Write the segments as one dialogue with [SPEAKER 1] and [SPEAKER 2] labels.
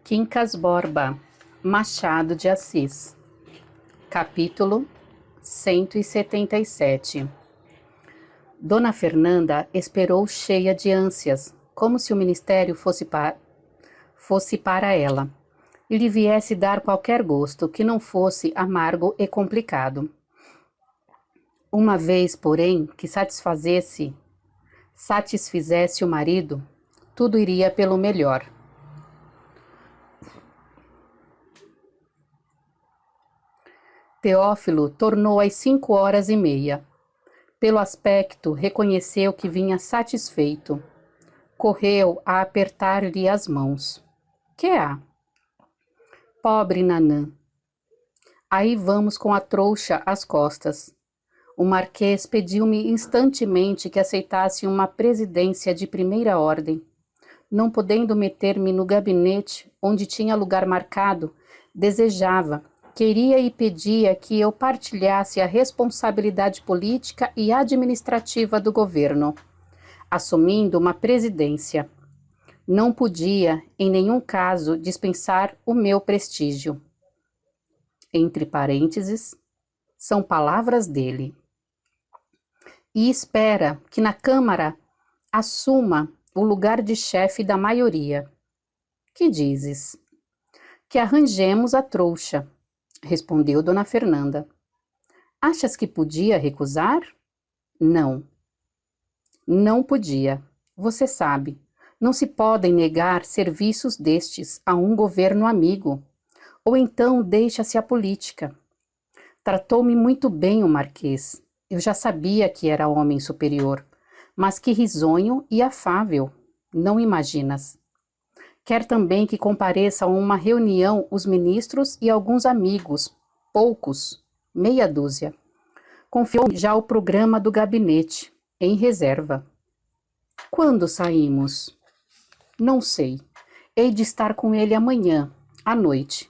[SPEAKER 1] Quincas Borba, Machado de Assis. Capítulo 177. Dona Fernanda esperou cheia de ânsias, como se o ministério fosse para ela, e lhe viesse dar qualquer gosto que não fosse amargo e complicado. Uma vez, porém, que satisfizesse o marido, tudo iria pelo melhor. Teófilo tornou às 5h30. Pelo aspecto, reconheceu que vinha satisfeito. Correu a apertar-lhe as mãos. Que há? Pobre Nanã. Aí vamos com a trouxa às costas. O marquês pediu-me instantemente que aceitasse uma presidência de primeira ordem. Não podendo meter-me no gabinete onde tinha lugar marcado, queria e pedia que eu partilhasse a responsabilidade política e administrativa do governo, assumindo uma presidência. Não podia, em nenhum caso, dispensar o meu prestígio. Entre parênteses, são palavras dele. E espera que na Câmara assuma o lugar de chefe da maioria. Que dizes? Que arranjemos a trouxa, respondeu Dona Fernanda. Achas que podia recusar? Não. Não podia. Você sabe, não se podem negar serviços destes a um governo amigo. Ou então deixa-se a política. Tratou-me muito bem o marquês. Eu já sabia que era homem superior, mas que risonho e afável, não imaginas. Quer também que compareça a uma reunião os ministros e alguns amigos, poucos, meia dúzia. Confiou já o programa do gabinete, em reserva. Quando saímos? Não sei. Hei de estar com ele amanhã, à noite.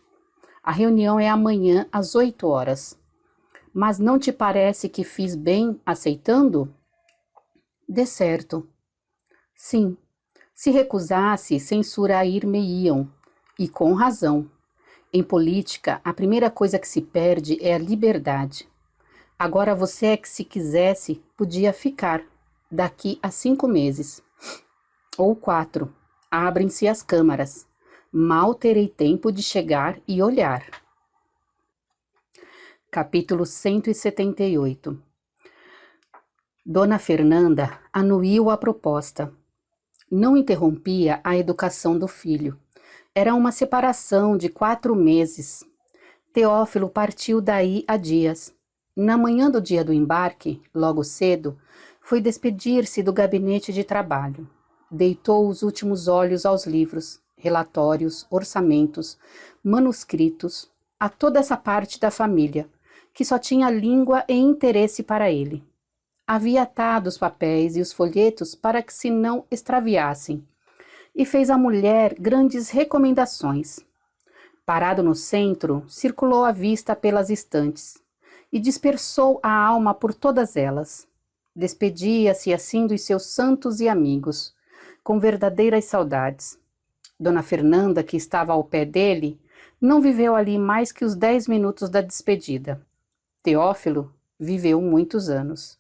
[SPEAKER 1] A reunião é amanhã às 8h. Mas não te parece que fiz bem aceitando? De certo. Sim. Se recusasse, censurair-me-iam, e com razão. Em política, a primeira coisa que se perde é a liberdade. Agora você é que, se quisesse, podia ficar, daqui a 5 meses. Ou 4. Abrem-se as câmaras. Mal terei tempo de chegar e olhar. Capítulo 178. Dona Fernanda anuiu a proposta. Não interrompia a educação do filho. Era uma separação de 4 meses. Teófilo partiu daí a dias. Na manhã do dia do embarque, logo cedo, foi despedir-se do gabinete de trabalho. Deitou os últimos olhos aos livros, relatórios, orçamentos, manuscritos, a toda essa parte da família, que só tinha língua e interesse para ele. Havia atado os papéis e os folhetos para que se não extraviassem, e fez à mulher grandes recomendações. Parado no centro, circulou a vista pelas estantes, e dispersou a alma por todas elas. Despedia-se assim dos seus santos e amigos, com verdadeiras saudades. Dona Fernanda, que estava ao pé dele, não viveu ali mais que os 10 minutos da despedida. Teófilo viveu muitos anos.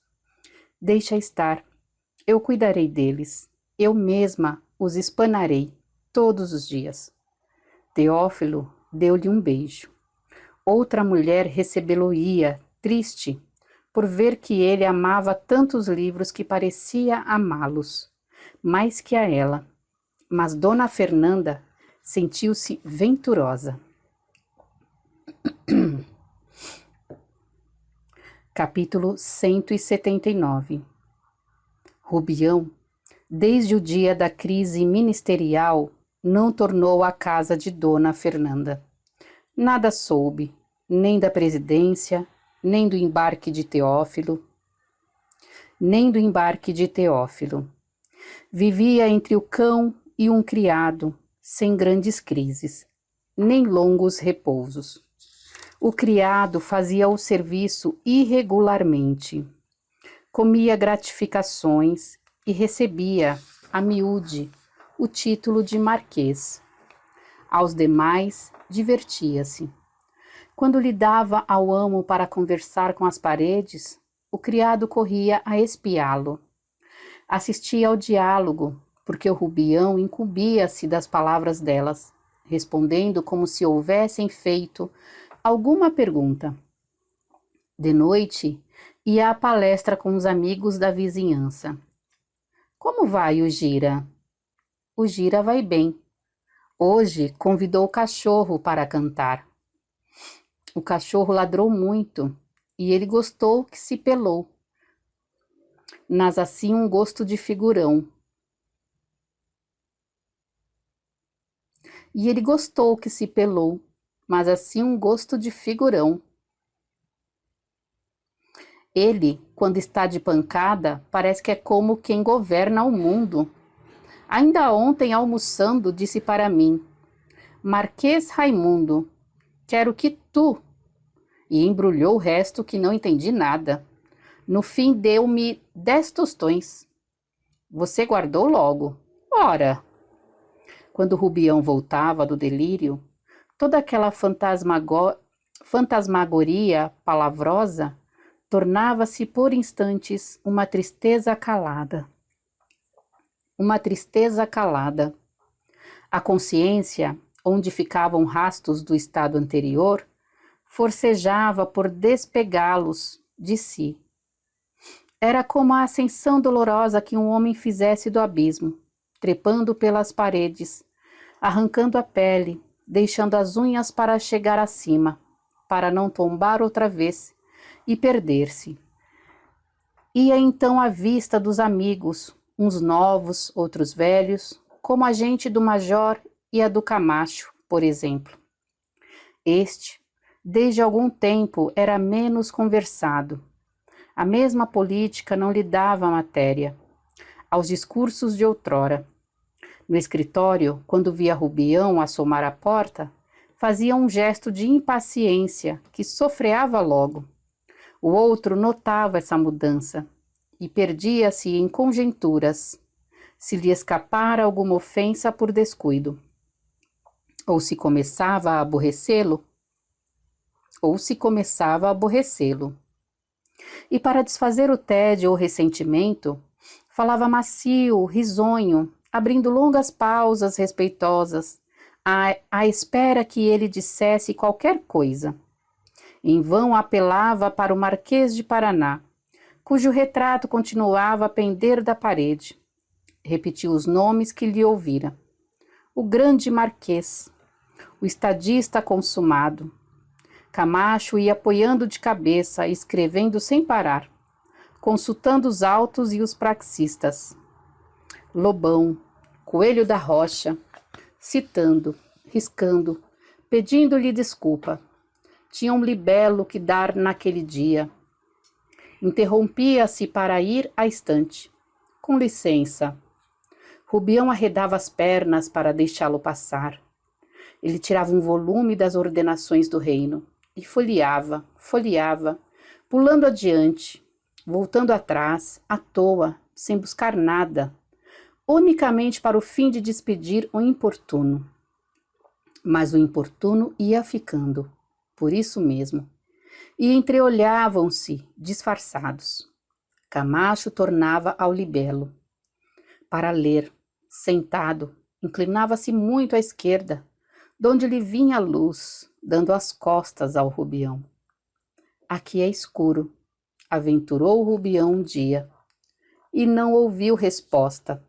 [SPEAKER 1] Deixa estar, eu cuidarei deles, eu mesma os espanarei todos os dias. Teófilo deu-lhe um beijo. Outra mulher recebê-lo-ia, triste, por ver que ele amava tantos livros que parecia amá-los, mais que a ela. Mas Dona Fernanda sentiu-se venturosa. Capítulo 179. Rubião, desde o dia da crise ministerial, não tornou à casa de Dona Fernanda. Nada soube, nem da presidência, nem do embarque de Teófilo. Vivia entre o cão e um criado, sem grandes crises, nem longos repousos. O criado fazia o serviço irregularmente. Comia gratificações e recebia, a miúde, o título de marquês. Aos demais, divertia-se. Quando lhe dava ao amo para conversar com as paredes, o criado corria a espiá-lo. Assistia ao diálogo, porque o Rubião incumbia-se das palavras delas, respondendo como se houvessem feito alguma pergunta. De noite, ia à palestra com os amigos da vizinhança. Como vai o Gira? O Gira vai bem. Hoje convidou o cachorro para cantar. O cachorro ladrou muito e ele gostou que se pelou. Mas assim um gosto de figurão. E ele gostou que se pelou, mas assim um gosto de figurão. Ele, quando está de pancada, parece que é como quem governa o mundo. Ainda ontem, almoçando, disse para mim: Marquês Raimundo, quero que tu... E embrulhou o resto que não entendi nada. No fim, deu-me 10 tostões. Você guardou logo. Ora! Quando o Rubião voltava do delírio, toda aquela fantasmagoria palavrosa tornava-se por instantes uma tristeza calada. Uma tristeza calada. A consciência, onde ficavam rastos do estado anterior, forcejava por despegá-los de si. Era como a ascensão dolorosa que um homem fizesse do abismo, trepando pelas paredes, arrancando a pele, deixando as unhas para chegar acima, para não tombar outra vez e perder-se. Ia então à vista dos amigos, uns novos, outros velhos, como a gente do Major e a do Camacho, por exemplo. Este, desde algum tempo, era menos conversado. A mesma política não lhe dava matéria aos discursos de outrora. No escritório, quando via Rubião assomar à porta, fazia um gesto de impaciência que sofreava logo. O outro notava essa mudança e perdia-se em conjecturas, se lhe escapara alguma ofensa por descuido. Ou se começava a aborrecê-lo, E para desfazer o tédio ou ressentimento, falava macio, risonho, abrindo longas pausas respeitosas, à espera que ele dissesse qualquer coisa. Em vão apelava para o Marquês de Paraná, cujo retrato continuava a pender da parede. Repetiu os nomes que lhe ouvira. O grande Marquês, o estadista consumado. Camacho ia apoiando de cabeça, escrevendo sem parar, consultando os autos e os praxistas. Lobão, Coelho da Rocha, citando, riscando, pedindo-lhe desculpa. Tinha um libelo que dar naquele dia. Interrompia-se para ir à estante. Com licença. Rubião arredava as pernas para deixá-lo passar. Ele tirava um volume das ordenações do reino e folheava, pulando adiante, voltando atrás, à toa, sem buscar nada, unicamente para o fim de despedir o importuno. Mas o importuno ia ficando, por isso mesmo, e entreolhavam-se, disfarçados. Camacho tornava ao libelo. Para ler, sentado, inclinava-se muito à esquerda, donde lhe vinha a luz, dando as costas ao Rubião. Aqui é escuro, aventurou o Rubião um dia, e não ouviu resposta.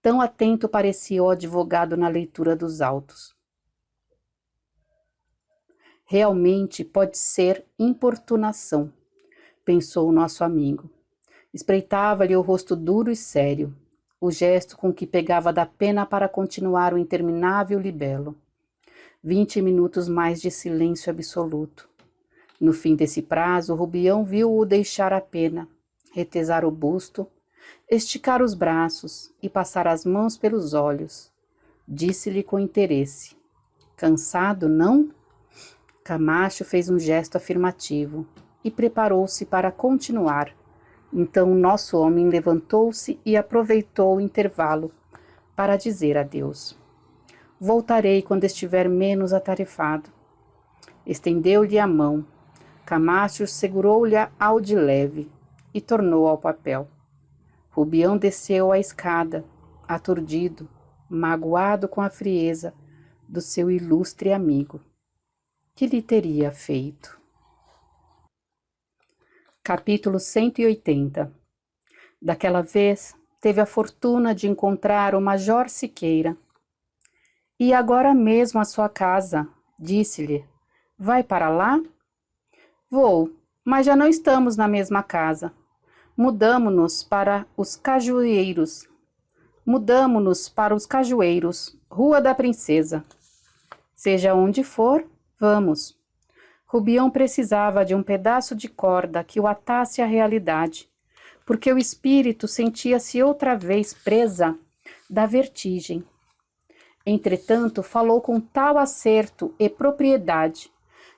[SPEAKER 1] Tão atento parecia o advogado na leitura dos autos. Realmente pode ser importunação, pensou o nosso amigo. Espreitava-lhe o rosto duro e sério, o gesto com que pegava da pena para continuar o interminável libelo. 20 minutos mais de silêncio absoluto. No fim desse prazo, Rubião viu-o deixar a pena, retesar o busto, esticar os braços e passar as mãos pelos olhos. Disse-lhe com interesse: Cansado, não? Camacho fez um gesto afirmativo e preparou-se para continuar. Então o nosso homem levantou-se e aproveitou o intervalo para dizer adeus. Voltarei quando estiver menos atarefado. Estendeu-lhe a mão. Camacho segurou-lhe ao de leve e tornou ao papel. Rubião desceu a escada, aturdido, magoado com a frieza do seu ilustre amigo. Que lhe teria feito? Capítulo 180. Daquela vez, teve a fortuna de encontrar o Major Siqueira. E agora mesmo à sua casa, disse-lhe. Vai para lá? Vou, mas já não estamos na mesma casa. Mudamo-nos para os Cajueiros. Rua da Princesa. Seja onde for, vamos. Rubião precisava de um pedaço de corda que o atasse à realidade, porque o espírito sentia-se outra vez presa da vertigem. Entretanto, falou com tal acerto e propriedade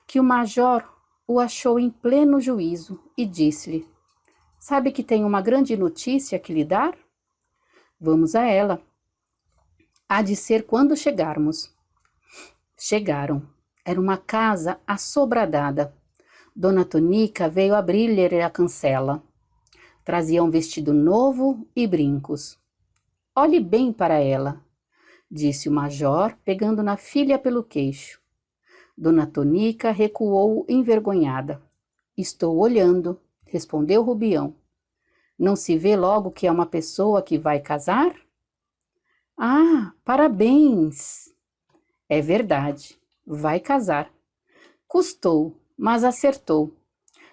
[SPEAKER 1] que o major o achou em pleno juízo e disse-lhe: Sabe que tenho uma grande notícia que lhe dar? Vamos a ela. Há de ser quando chegarmos. Chegaram. Era uma casa assobradada. Dona Tonica veio abrir-lhe a cancela. Trazia um vestido novo e brincos. Olhe bem para ela, disse o major, pegando na filha pelo queixo. Dona Tonica recuou envergonhada. Estou olhando, respondeu Rubião. Não se vê logo que é uma pessoa que vai casar? Ah, parabéns! É verdade, vai casar. Custou, mas acertou.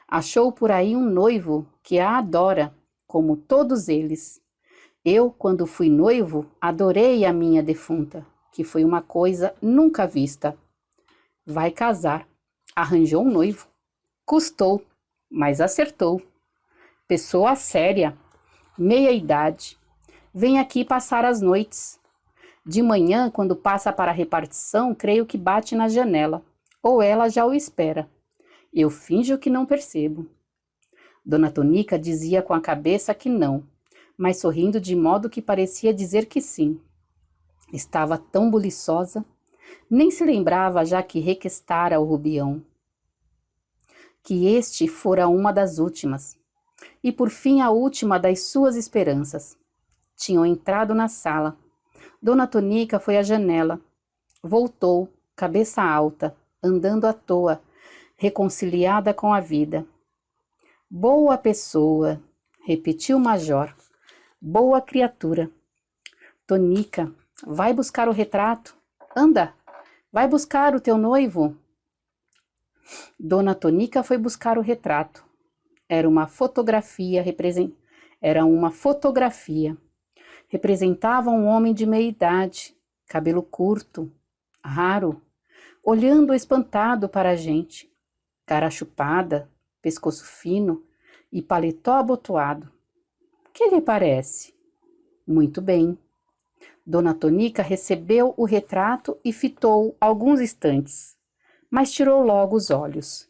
[SPEAKER 1] Achou por aí um noivo que a adora, como todos eles. Eu, quando fui noivo, adorei a minha defunta, que foi uma coisa nunca vista. Vai casar. Arranjou um noivo. Custou, mas acertou. Pessoa séria, meia idade. Vem aqui passar as noites. De manhã, quando passa para a repartição, creio que bate na janela, ou ela já o espera. Eu finjo que não percebo. Dona Tonica dizia com a cabeça que não, mas sorrindo de modo que parecia dizer que sim. Estava tão buliçosa, nem se lembrava já que requestara o Rubião. Que este fora uma das últimas, e por fim a última das suas esperanças. Tinham entrado na sala. Dona Tonica foi à janela. Voltou, cabeça alta, andando à toa, reconciliada com a vida. Boa pessoa, repetiu o major. Boa criatura. Tonica, vai buscar o retrato. Anda, vai buscar o teu noivo. Dona Tonica foi buscar o retrato. Era uma fotografia. Representava um homem de meia idade, cabelo curto, raro, olhando espantado para a gente, cara chupada, pescoço fino e paletó abotoado. Que lhe parece? Muito bem. Dona Tonica recebeu o retrato e fitou alguns instantes, mas tirou logo os olhos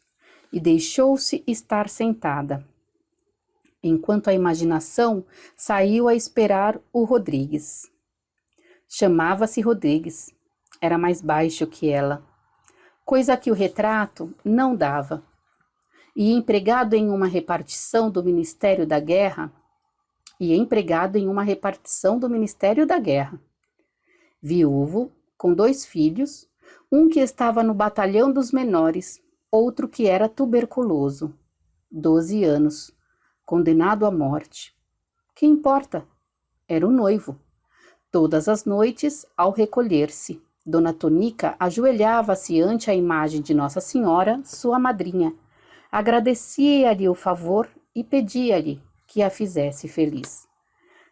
[SPEAKER 1] e deixou-se estar sentada, enquanto a imaginação saiu a esperar o Rodrigues. Chamava-se Rodrigues, era mais baixo que ela, coisa que o retrato não dava, e empregado em uma repartição do Ministério da Guerra, viúvo, com 2 filhos, um que estava no batalhão dos menores, outro que era tuberculoso, 12 anos, condenado à morte. Que importa? Era o noivo. Todas as noites, ao recolher-se, Dona Tonica ajoelhava-se ante a imagem de Nossa Senhora, sua madrinha, agradecia-lhe o favor e pedia-lhe que a fizesse feliz.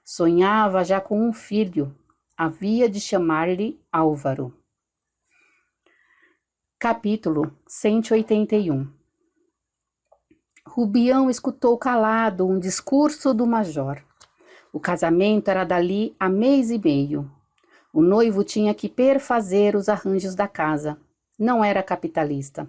[SPEAKER 1] Sonhava já com um filho, havia de chamar-lhe Álvaro. Capítulo 181. Rubião escutou calado um discurso do major. O casamento era dali a mês e meio. O noivo tinha que perfazer os arranjos da casa. Não era capitalista.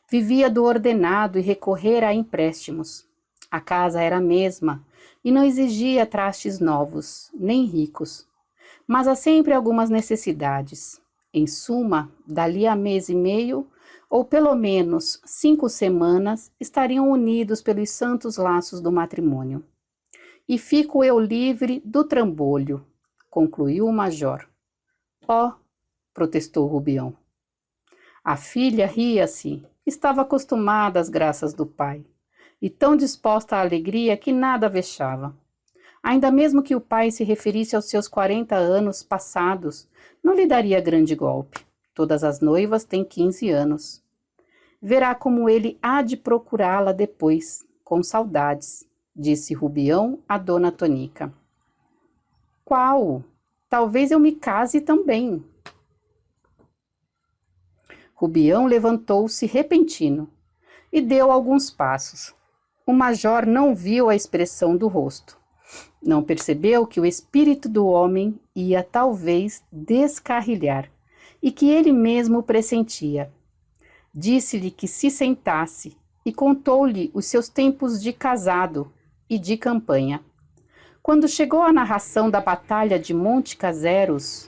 [SPEAKER 1] Vivia do ordenado e recorrera a empréstimos. A casa era a mesma e não exigia trastes novos, nem ricos. Mas há sempre algumas necessidades. Em suma, dali a mês e meio, ou pelo menos 5 semanas, estariam unidos pelos santos laços do matrimônio. E fico eu livre do trambolho, concluiu o major. Oh, protestou Rubião. A filha ria-se, estava acostumada às graças do pai, e tão disposta à alegria que nada a vexava. Ainda mesmo que o pai se referisse aos seus 40 anos passados, não lhe daria grande golpe. Todas as noivas têm 15 anos. Verá como ele há de procurá-la depois, com saudades, disse Rubião a dona Tonica. Qual? Talvez eu me case também. Rubião levantou-se repentino e deu alguns passos. O major não viu a expressão do rosto. Não percebeu que o espírito do homem ia talvez descarrilhar e que ele mesmo pressentia. Disse-lhe que se sentasse e contou-lhe os seus tempos de casado e de campanha. Quando chegou à narração da batalha de Monte Caseros,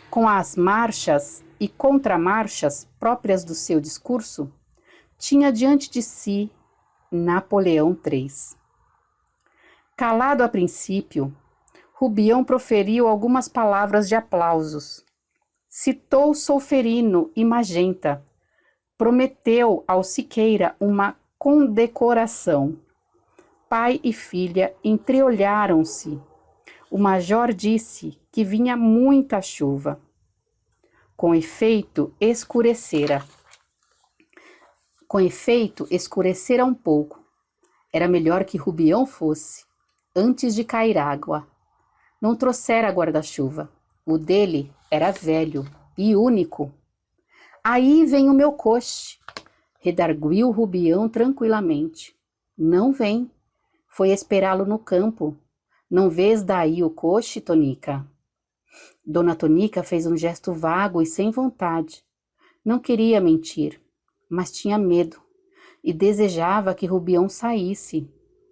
[SPEAKER 1] com as marchas e contramarchas próprias do seu discurso, tinha diante de si Napoleão III. Calado a princípio, Rubião proferiu algumas palavras de aplausos. Citou Solferino e Magenta. Prometeu ao Siqueira uma condecoração. Pai e filha entreolharam-se. O major disse que vinha muita chuva. Com efeito, escurecera um pouco. Era melhor que Rubião fosse, antes de cair água. Não trouxera guarda-chuva. O dele era velho e único. Aí vem o meu coche, redarguiu Rubião tranquilamente. Não vem. Foi esperá-lo no campo. Não vês daí o coche, Tonica? Dona Tonica fez um gesto vago e sem vontade. Não queria mentir, mas tinha medo e desejava que Rubião saísse.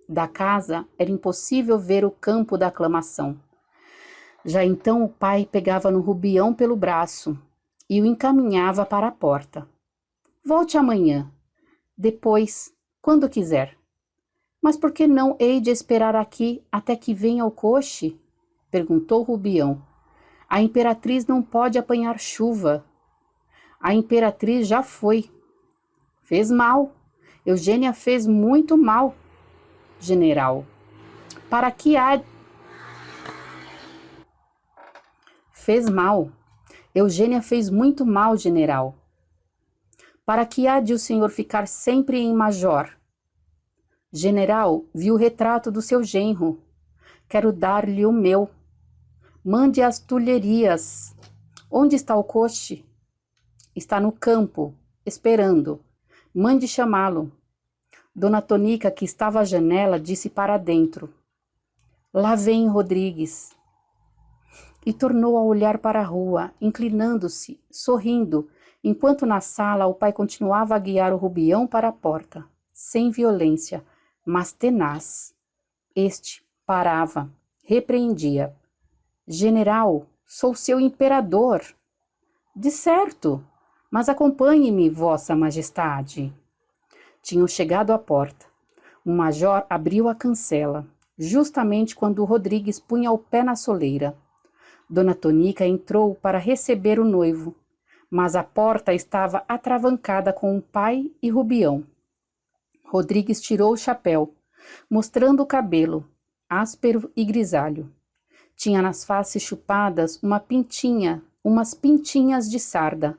[SPEAKER 1] Da casa era impossível ver o campo da aclamação. Já então o pai pegava no Rubião pelo braço e o encaminhava para a porta. Volte amanhã, depois, quando quiser. Mas por que não hei de esperar aqui até que venha o coche? Perguntou Rubião. A imperatriz não pode apanhar chuva. A imperatriz já foi. Fez mal. Eugênia fez muito mal, general. Para que há... Fez mal. Eugênia fez muito mal, general. Para que há de o senhor ficar sempre em major? General, vi o retrato do seu genro. Quero dar-lhe o meu. Mande as tulherias. Onde está o coche? Está no campo, esperando. Mande chamá-lo. Dona Tonica, que estava à janela, disse para dentro. Lá vem Rodrigues. E tornou a olhar para a rua, inclinando-se, sorrindo, enquanto na sala o pai continuava a guiar o Rubião para a porta, sem violência, mas tenaz. Este parava, repreendia. General, sou seu imperador. De certo, mas acompanhe-me, vossa majestade. Tinham chegado à porta. O major abriu a cancela, justamente quando o Rodrigues punha o pé na soleira. Dona Tonica entrou para receber o noivo, mas a porta estava atravancada com o pai e Rubião. Rodrigues tirou o chapéu, mostrando o cabelo, áspero e grisalho. Tinha nas faces chupadas umas pintinhas de sarda,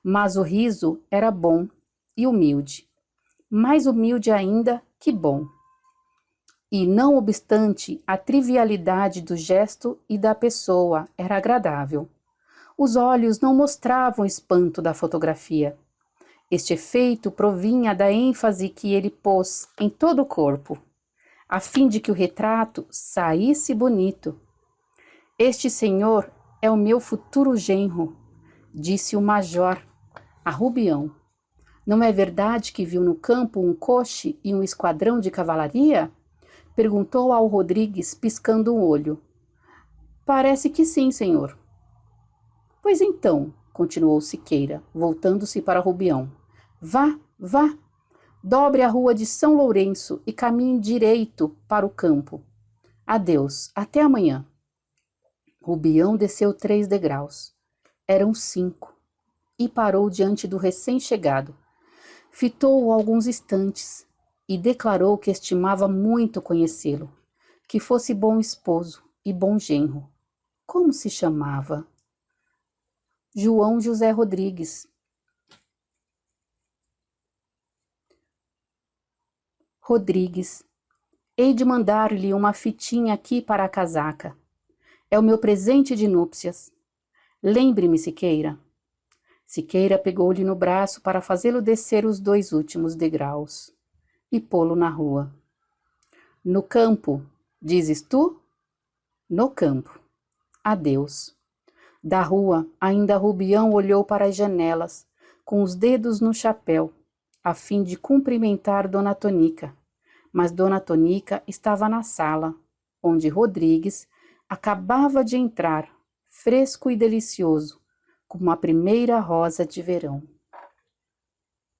[SPEAKER 1] mas o riso era bom e humilde. Mais humilde ainda que bom. E, não obstante, a trivialidade do gesto e da pessoa era agradável. Os olhos não mostravam o espanto da fotografia. Este efeito provinha da ênfase que ele pôs em todo o corpo, a fim de que o retrato saísse bonito. Este senhor é o meu futuro genro, disse o major a Rubião. Não é verdade que viu no campo um coche e um esquadrão de cavalaria? Perguntou ao Rodrigues, piscando um olho. Parece que sim, senhor. Pois então, continuou Siqueira, voltando-se para Rubião. Vá, vá, dobre a rua de São Lourenço e caminhe direito para o campo. Adeus, até amanhã. Rubião desceu 3 degraus. Eram 5. E parou diante do recém-chegado. Fitou-o alguns instantes e declarou que estimava muito conhecê-lo, que fosse bom esposo e bom genro. Como se chamava? João José Rodrigues. Rodrigues, hei de mandar-lhe uma fitinha aqui para a casaca. É o meu presente de núpcias. Lembre-me, Siqueira. Siqueira pegou-lhe no braço para fazê-lo descer os 2 últimos degraus e pô-lo na rua. No campo, dizes tu? No campo. Adeus. Da rua, ainda Rubião olhou para as janelas, com os dedos no chapéu, a fim de cumprimentar Dona Tonica. Mas Dona Tonica estava na sala, onde Rodrigues acabava de entrar, fresco e delicioso, como a primeira rosa de verão.